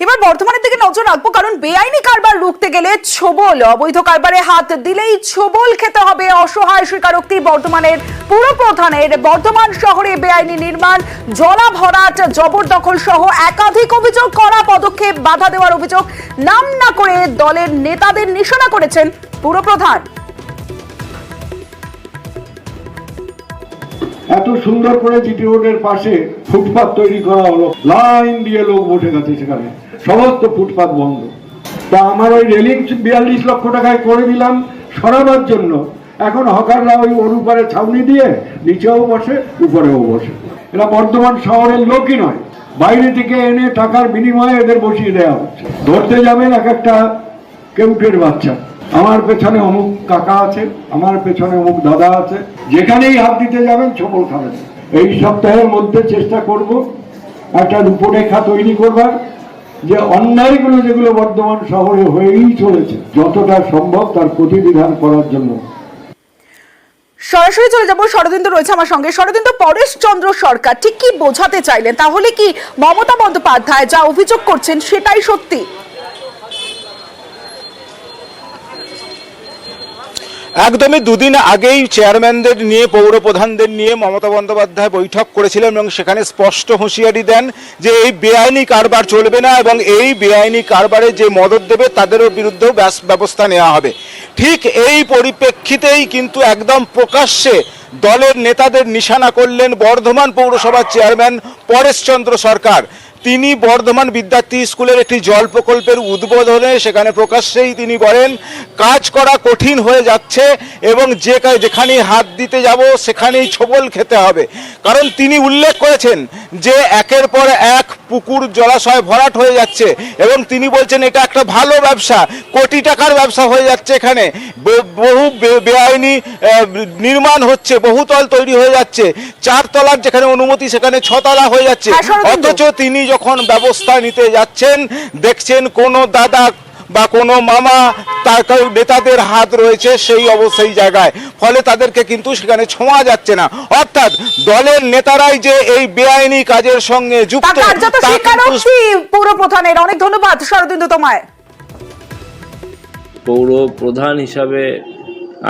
এবার বর্তমানের দিকে নজর রাখবো, কারণ বেআইনি কারবার রুখতে গেলে ছোবল, অবৈধ কারবারে হাত দিলেই ছোবল খেতে হবে অসহায় স্বীকারোক্তি বর্তমানের পুর প্রধানের। বর্ধমান শহরে বেআইনি নির্মাণ, জলা ভরাট, জবরদখল সহ একাধিক অভিযোগ, করা পদক্ষেপ, বাধা দেওয়ার অভিযোগ নাম না করে দলের নেতাদের নিশানা করেছেন পুর প্রধান। এত সুন্দর করে জিটি রোডের পাশে ফুটপাত তৈরি করা হলো, লাইন দিয়ে লোক বসে গেছে, সেখানে সমস্ত ফুটপাত বন্ধ। তা আমার ওই রেলিং 42 লক্ষ টাকায় করে দিলাম সরাবার জন্য। এখন হকাররা ওই অনুপারে ছাউনি দিয়ে নিচেও বসে উপরেও বসে। এরা বর্ধমান শহরের লোকই নয়, বাইরে থেকে এনে টাকার বিনিময়ে এদের বসিয়ে দেওয়া হচ্ছে। ধরতে যাবেন এক একটা কেউটের বাচ্চা, আমার পেছনে অমুক কাকা আছে, আমার পেছনে অমুক দাদা আছে, যেখানেই হাত দিতে যাবেন ছোবল খাবেন। এই সপ্তাহের মধ্যে চেষ্টা করব একটা রূপরেখা তৈরি করবার, যে অন্যায়গুলো যেগুলো বর্ধমান শহরে হয়েই চলেছে যতটা সম্ভব তার প্রতিবিধান করার জন্য। সরাসরি চলে যাবো, শরদিন্দু রয়েছে আমার সঙ্গে। শরদিন্দু, পরেশ চন্দ্র সরকার ঠিক কি বোঝাতে চাইলেন? তাহলে কি মমতা বন্দ্যোপাধ্যায় যা অভিযোগ করছেন সেটাই সত্যি? একদমই দুদিন আগেই চেয়ারম্যানদের নিয়ে, পৌর প্রধানদের নিয়ে মমতা বন্দ্যোপাধ্যায় বৈঠক করেছিলেন এবং সেখানে স্পষ্ট হুঁশিয়ারি দেন যে এই বেআইনি কারবার চলবে না এবং এই বেআইনি কারবারে যে মদত দেবে তাদেরও বিরুদ্ধেও ব্যবস্থা নেওয়া হবে। ঠিক এই পরিপ্রেক্ষিতেই কিন্তু একদম প্রকাশ্যে দলের নেতাদের নিশানা করলেন বর্ধমান পৌরসভার চেয়ারম্যান পরেশ চন্দ্র সরকার। তিনি বর্ধমান বিদ্যার্থী স্কুলের একটি জল প্রকল্পের উদ্বোধনে সেখানে প্রকাশ্যেই তিনি বলেন কাজ করা কঠিন হয়ে যাচ্ছে এবং যেখানেই হাত দিতে যাব সেখানেই ছোবল খেতে হবে। কারণ তিনি উল্লেখ করেছেন যে একের পর এক পুকুর জলাশয় ভরাট হয়ে যাচ্ছে এবং তিনি বলছেন এটা একটা ভালো ব্যবসা, কোটি টাকার ব্যবসা হয়ে যাচ্ছে। এখানে বহু বেআইনি নির্মাণ হচ্ছে, বহুতল তৈরি হয়ে যাচ্ছে, 4 তলার যেখানে অনুমতি সেখানে 6 তলা হয়ে যাচ্ছে। অথচ তিনি যখন ব্যবস্থা নিতে যাচ্ছেন দেখছেন কোনো দাদা বা কোনো মামা তার নেতাদের হাত রয়েছে সেই জায়গায়, ফলে তাদেরকে কিন্তু সেখানে ছোঁয়া যাচ্ছে না। অর্থাৎ দলের নেতারাই যে এই বেআইনি কাজের সঙ্গে যুক্ত। পৌর প্রধানের অনেক ধন্যবাদ শরদিন্দু তোমায়। পৌর প্রধান হিসাবে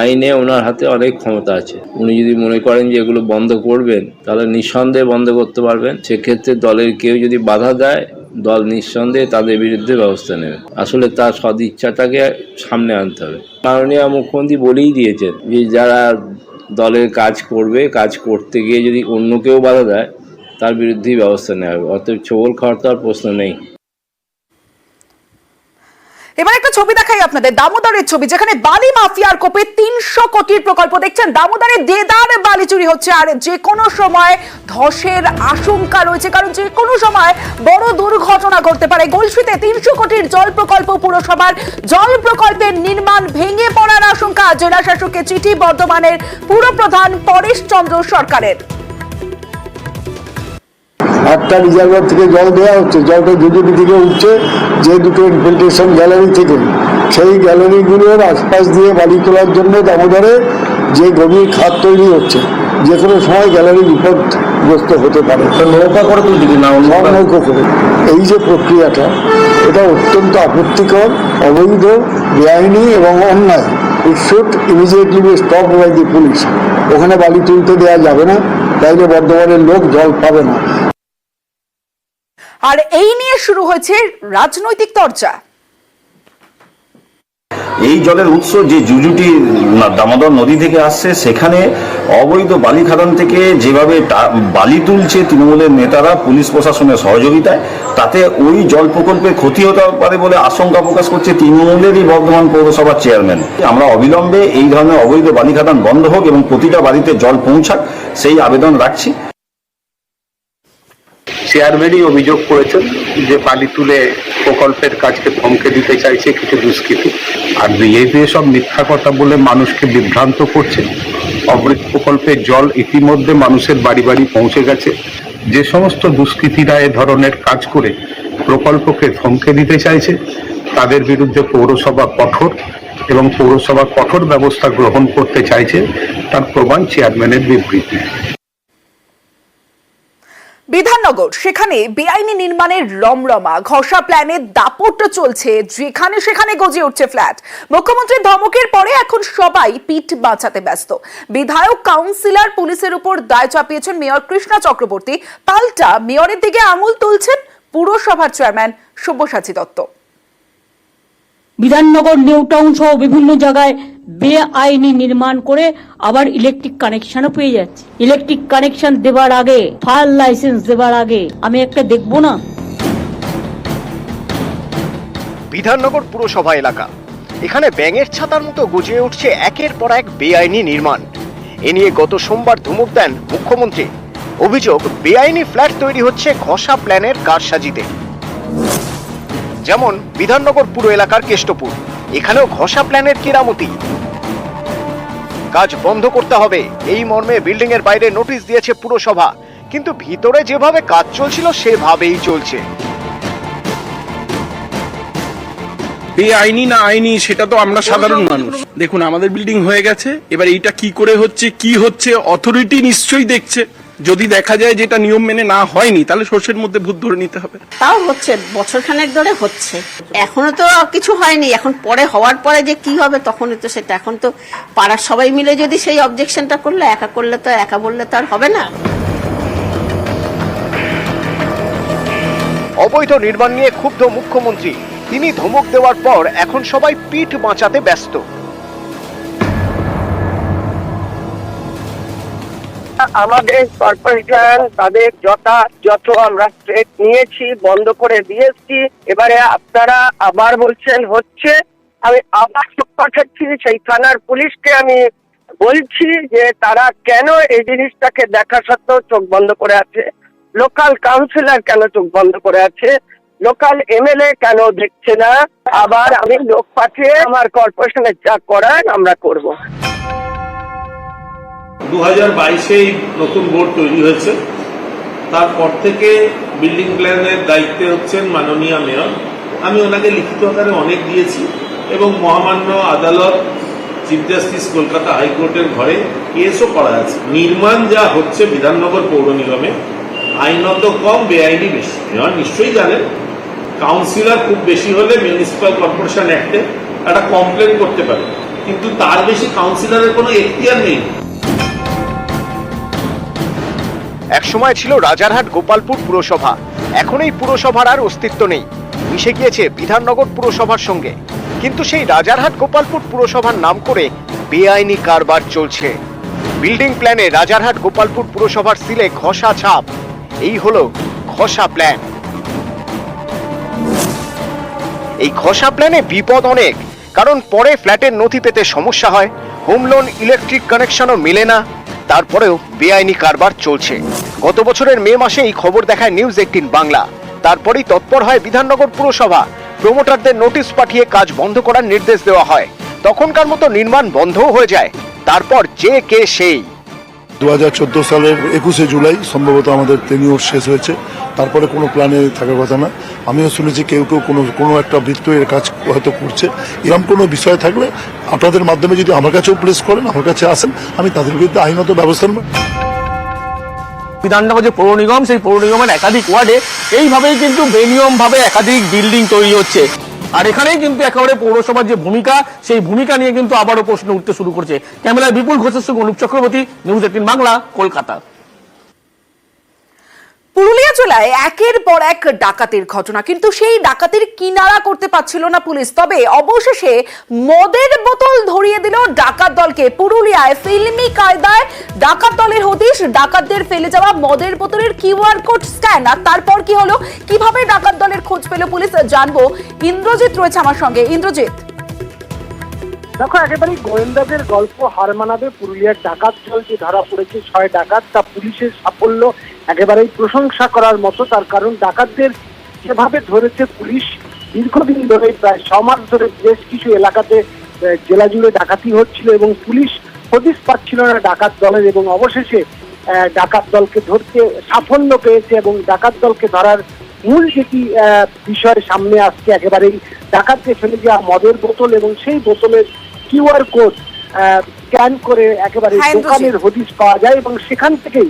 আইনে ওনার হাতে অনেক ক্ষমতা আছে। উনি যদি মনে করেন যে এগুলো বন্ধ করবেন তাহলে নিঃসন্দেহে বন্ধ করতে পারবেন। সেক্ষেত্রে দলের কেউ যদি বাধা দেয় দল নিঃসন্দেহে তাদের বিরুদ্ধে ব্যবস্থা নেবে। আসলে তার সদিচ্ছাটাকে সামনে আনতে হবে। মাননীয় মুখ্যমন্ত্রী বলেই দিয়েছেন যে যারা দলের কাজ করবে, কাজ করতে গিয়ে যদি অন্য কেউ বাধা দেয় তার বিরুদ্ধেই ব্যবস্থা নেওয়া হবে। অতএব ছোবল খাওয়ার তো আর প্রশ্ন নেই। এবার একটা ছবি দেখাই আপনাদের, দামোদরের ছবি, যেখানে বালি মাফিয়ার কোপে 300 কোটির প্রকল্প। দেখছেন দামোদরে দেদার বালি চুরি হচ্ছে, আর যে কোনো সময় ধসের আশঙ্কা রয়েছে, কারণ যে কোনো সময় বড় দুর্ঘটনা ঘটতে পারে। গলসিতে 300 কোটির জল প্রকল্প, পুরসভার জল প্রকল্পের নির্মাণ ভেঙে পড়ার আশঙ্কা। জেলা শাসককে চিঠি বর্ধমানের পুর প্রধান পরেশ চন্দ্র সরকারের। একটা রিজার্ভার থেকে জল দেওয়া হচ্ছে, জলটা দুদিকে দিকে উঠছে যে দুটো ইনফিল্ট্রেশন গ্যালারি থেকে, সেই গ্যালারিগুলোর আশপাশ দিয়ে বালি তোলার জন্য দামোদরে যে গভীর খাত তৈরি হচ্ছে, যে কোনো সময় গ্যালারি বিপদগ্রস্ত হতে পারে। নৌকা করে তুলছি না, নৌকা করে। এই যে প্রক্রিয়াটা, এটা অত্যন্ত আপত্তিকর, অবৈধ, বেআইনি এবং অন্যায়। It should immediately be stopped by the police. ওখানে বালি তুলতে দেওয়া যাবে না, তাইলে বর্ধমানের লোক জল পাবে না। আর এই নিয়ে শুরু হয়েছে রাজনৈতিক চর্চা। এই জলের উৎস যে জুজুটি দামোদর নদী থেকে আসছে, সেখানে অবৈধ বালি খাদান থেকে যেভাবে বালি তুলছে তৃণমূলের নেতারা পুলিশ প্রশাসনের সহযোগিতায়, তাতে ওই জল প্রকল্পে ক্ষতি হতে পারে বলে আশঙ্কা প্রকাশ করছে তৃণমূলেরই বর্ধমান পৌরসভার চেয়ারম্যান। আমরা অবিলম্বে এই ধরনের অবৈধ বালি খাদান বন্ধ হোক এবং প্রতিটা বাড়িতে জল পৌঁছাক সেই আবেদন রাখছি। চেয়ারম্যানই অভিযোগ করেছেন যে বালি তুলে প্রকল্পের কাজকে থমকে দিতে চাইছে কিছু দুষ্কৃতী, আর বিজেপি সব মিথ্যা কথা বলে মানুষকে বিভ্রান্ত করছে। অমৃত প্রকল্পের জল ইতিমধ্যে মানুষের বাড়ি বাড়ি পৌঁছে গেছে। যে সমস্ত দুষ্কৃতীরা এ ধরনের কাজ করে প্রকল্পকে থমকে দিতে চাইছে তাদের বিরুদ্ধে পৌরসভা কঠোর এবং পৌরসভা কঠোর ব্যবস্থা গ্রহণ করতে চাইছে, তার প্রমাণ চেয়ারম্যানের বিবৃতি। বিধাননগর, সেখানে বেআইনি নির্মাণের রমরমা, ঘষা প্ল্যানের দাপট চলছে, যেখানে সেখানে গজিয়ে উঠছে ফ্ল্যাট। মুখ্যমন্ত্রীর ধমকের পরে এখন সবাই পিঠ বাঁচাতে ব্যস্ত। বিধায়ক, কাউন্সিলর, পুলিশের উপর দায় চাপিয়েছেন মেয়র কৃষ্ণা চক্রবর্তী, পাল্টা মেয়রের দিকে আঙুল তুলছেন পুরসভার chairman Sabyasachi Dutta. Bidhannagar, new town সহ বিভিন্ন জায়গায় বেআইনি নির্মাণ করে আবার ইলেকট্রিক কানেকশনও পেয়ে যাচ্ছে। ইলেকট্রিক কানেকশন দেবার আগে, ফায়ার লাইসেন্স দেবার আগে আমি একটা দেখবো না? বিধাননগর পুরসভা এলাকা, এখানে ব্যাঙের ছাতার মতো গজিয়ে উঠছে একের পর এক বেআইনি নির্মাণ। এ নিয়ে গত সোমবার ধমক দেন মুখ্যমন্ত্রী। অভিযোগ, বেআইনি ফ্ল্যাট তৈরি হচ্ছে ঘষা প্ল্যানের কারসাজিতে। যেমন বিধাননগর পুর এলাকার কেষ্টপুর, এখানেও ঘষা প্ল্যানের কেরামতি। কাজ বন্ধ করতে হবে এই মর্মে বিল্ডিং এর বাইরে নোটিশ দিয়েছে পুরসভা, কিন্তু ভিতরে যেভাবে কাজ চলছিল সেভাবেই চলছে। বেআইনি না আইনি সেটা তো আমরা সাধারণ মানুষ। দেখুন, আমাদের বিল্ডিং হয়ে গেছে, এবার এইটা কি করে হচ্ছে, কি হচ্ছে, অথরিটি নিশ্চয়ই দেখছে। যদি দেখা যায় যেটা নিয়ম মেনে না হয়নি, তাহলে সর্ষের মধ্যে ভূত ধরে নিতে হবে। তাও হচ্ছে, বছরখানেক ধরে হচ্ছে, এখনো তো কিছু হয়নি। এখন পরে হওয়ার পরে যে কি হবে তখনই তো সেটা। এখন তো পাড়ার সবাই মিলে যদি সেই অবজেকশনটা করলে, একা করলে তো, একা বললে তো আর হবে না। অবৈধ নির্মাণ নিয়ে ক্ষুব্ধ মুখ্যমন্ত্রী, তিনি ধমক দেওয়ার পর এখন সবাই পিঠ বাঁচাতে ব্যস্ত। আমাদের কর্পোরেশন তাদের যথাযথ আমরা স্টেপ নিয়েছি, বন্ধ করে দিয়েছি। এবারে আপনারা আবার বলছেন হচ্ছে, আমি আবার পাঠাচ্ছি সেই থানার পুলিশকে। আমি বলছি যে তারা কেন এই জিনিসটাকে দেখা সত্ত্বেও চোখ বন্ধ করে আছে, লোকাল কাউন্সিলর কেন চোখ বন্ধ করে আছে, লোকাল এমএলএ কেন দেখছে না। আবার আমি লোক পাঠিয়ে আমার কর্পোরেশনে যা করার আমরা করব। 2022-এই নতুন বোর্ড তৈরি হয়েছে, তারপর থেকে বিল্ডিং প্ল্যানের দায়িত্বে হচ্ছেন মাননীয় মেয়র। আমি ওনাকে লিখিত আকারে অনেক দিয়েছি এবং মহামান্য আদালত, চিফ জাস্টিস কলকাতা হাইকোর্টের ঘরে কেসও করা আছে। নির্মাণ যা হচ্ছে বিধাননগর পৌর নিগমে, আইনত কম, বেআইনি বেশি। মেয়র নিশ্চয়ই জানেন, কাউন্সিলর খুব বেশি হলে মিউনিসিপ্যাল কর্পোরেশন অ্যাক্টে একটা কমপ্লেন করতে পারে, কিন্তু তার বেশি কাউন্সিলরের কোনো এখতিয়ার নেই। একসময় ছিল রাজারহাট গোপালপুর পুরসভা, এখন এই পুরসভার আর অস্তিত্ব নেই, মিশে গিয়েছে বিধাননগর পুরসভার সঙ্গে। কিন্তু সেই রাজারহাট গোপালপুর পুরসভার নাম করে বেআইনি কারবার চলছে। বিল্ডিং প্ল্যানে রাজারহাট গোপালপুর পুরসভার সিলে ঘষা ছাপ। এই হলো ঘষা প্ল্যান। এই ঘষা প্ল্যানে বিপদ অনেক, কারণ পরে ফ্ল্যাটের নথি পেতে সমস্যা হয়, হোম লোন, ইলেকট্রিক কানেকশনও মেলে না। তারপরেও বেআইনি কারবার চলছে। গত বছরের মে মাসে এই খবর দেখায় নিউজ 18 বাংলা। তারপরেই তৎপর হয় বিধাননগর পুরসভা। প্রমোটারদের নোটিশ পাঠিয়ে কাজ বন্ধ করার নির্দেশ দেওয়া হয়। তখনকার মতো নির্মাণ বন্ধও হয়ে যায়। তারপর যে কে সেই। 2014 সালের 21শে জুলাই সম্ভবত আমাদের টেনিওর শেষ হয়েছে। তারপরে কোনো প্ল্যানে থাকার কথা না। আমিও শুনেছি কেউ কোনো একটা বৃত্ত এর কাজ হয়তো করছে। এরকম কোনো বিষয় থাকলে আপনাদের মাধ্যমে যদি আমার কাছেও প্লেস করেন, আমার কাছে আসেন, আমি তাদের বিরুদ্ধে আইনত ব্যবস্থা নেব। বিধাননগর যে পৌর নিগম, সেই পৌর নিগমের একাধিক ওয়ার্ডে এইভাবেই কিন্তু বেনিয়ম ভাবে একাধিক বিল্ডিং তৈরি হচ্ছে। আর এখানেই কিন্তু একেবারে পৌরসভার যে ভূমিকা, সেই ভূমিকা নিয়ে কিন্তু আবারও প্রশ্ন উঠতে শুরু করছে। ক্যামেরায় বিপুল ঘোষের সঙ্গে অনুপ চক্রবর্তী, নিউজ 18 বাংলা, কলকাতা। পুরুলিয়া জেলায় একের পর এক ডাকাতির ঘটনা, কিন্তু সেই ডাকাতির কিনারা করতে পারছিল না পুলিশ। তবে অবশেষে মদের বোতল ধরিয়ে দিল ডাকাত দলকে। পুরুলিয়ায় ফিল্মি কায়দায় ডাকাত দলের হদিশ, ডাকাতদের ফেলে যাওয়া মদের বোতলের কিউআর কোড স্ক্যান। আর তারপর কি হলো, কিভাবে ডাকাত দলের খোঁজ পেল পুলিশ, জানবো। ইন্দ্রজিৎ রয়েছে আমার সঙ্গে। ইন্দ্রজিৎ, দেখো, একেবারেই গোয়েন্দাদের গল্প হার মানাবে। পুরুলিয়ার ডাকাত দল যে ধরা পড়েছে 6 ডাকাত, তা পুলিশের সাফল্য একেবারেই প্রশংসা করার মতো। তার কারণ ডাকাতদের যেভাবে ধরেছে পুলিশ, দীর্ঘদিন ধরে প্রায় 6 মাস ধরে বেশ কিছু এলাকাতে জেলা জুড়ে ডাকাতি হচ্ছিল এবং পুলিশ হদিশ পাচ্ছিল না ডাকাত দলের, এবং অবশেষে ডাকাত দলকে ধরতে সাফল্য পেয়েছে। এবং ডাকাত দলকে ধরার মূল যেটি বিষয় সামনে আসছে, একেবারেই ডাকাতকে ফেলে যাওয়া মদের বোতল এবং সেই বোতলের কিউআর কোড স্ক্যান করে একেবারে দোকানের হদিশ পাওয়া যায় এবং সেখান থেকেই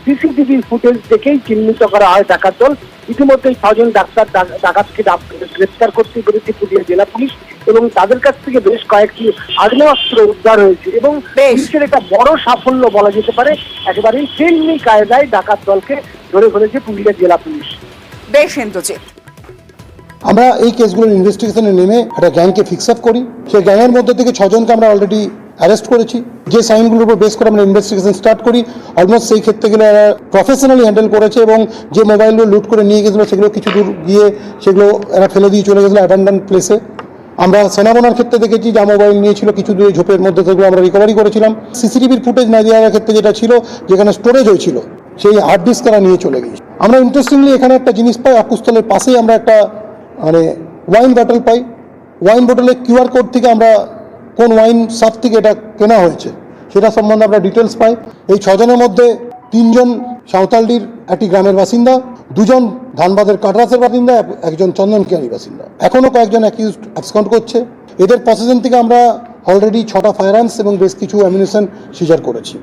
সিসিটিভি ফুটেজ দেখেই চিহ্নিত করা হয় ডাকাত দল। ইতিমধ্যেই 6 জন ডাকাতকে গ্রেপ্তার করতে পেরেছে পুরুলিয়া জেলা পুলিশ এবং তাদের কাছ থেকে বেশ কয়েকটি আগ্নেয়াস্ত্র উদ্ধার হয়েছে এবং পুলিশের একটা বড় সাফল্য বলা যেতে পারে। একেবারেই ফিল্মি কায়দায় ডাকাত দলকে ধরে ফেলেছে পুরুলিয়া জেলা পুলিশ। বেশ ইন্দ্রজিৎ, আমরা এই কেসগুলোর ইনভেস্টিগেশনে নেমে একটা গ্যাংকে ফিক্স আপ করি। সেই গ্যাংয়ের মধ্যে থেকে 6 জনকে আমরা অলরেডি অ্যারেস্ট করেছি। যে সাইনগুলোর উপর বেস করে আমরা ইনভেস্টিগেশন স্টার্ট করি, অলমোস্ট সেই ক্ষেত্রে গেলে প্রফেশনালি হ্যান্ডেল করেছে এবং যে মোবাইলগুলো লুট করে নিয়ে গেছিলো সেগুলো কিছু দূর গিয়ে সেগুলো এরা ফেলে দিয়ে চলে গেছিলো অ্যাবান্ডন প্লেসে। আমরা সেনাবোনার ক্ষেত্রে দেখেছি যা মোবাইল নিয়েছিল কিছু দূরে ঝোপের মধ্যে সেগুলো আমরা রিকভারি করেছিলাম। সিসিটিভির ফুটেজ না দেওয়ার ক্ষেত্রে যেটা ছিল, যেখানে স্টোরেজ হয়েছিল সেই হার্ড ডিস্ক তারা নিয়ে চলে গিয়েছে। আমরা ইন্টারেস্টিংলি এখানে একটা জিনিস পাই, আকুস্থলের পাশেই আমরা একটা ওয়াইন বটল পাই। ওয়াইন বটলের কিউআর কোড থেকে আমরা কোন ওয়াইন শপ থেকে এটা কেনা হয়েছে সেটা সম্বন্ধে আমরা ডিটেলস পাই। এই 6 জনের মধ্যে 3 জন সাঁওতালডির একটি গ্রামের বাসিন্দা, 2 জন ধানবাদের কাটরাসের বাসিন্দা, 1 জন চন্দনকিয়ারির বাসিন্দা। এখনও কয়েকজন অ্যাকিউজড অ্যাবসকন্ড করছে। এদের পসেশন থেকে আমরা অলরেডি 6টা ফায়ার আর্মস এবং বেশ কিছু অ্যামিউনিশন সিজার করেছি।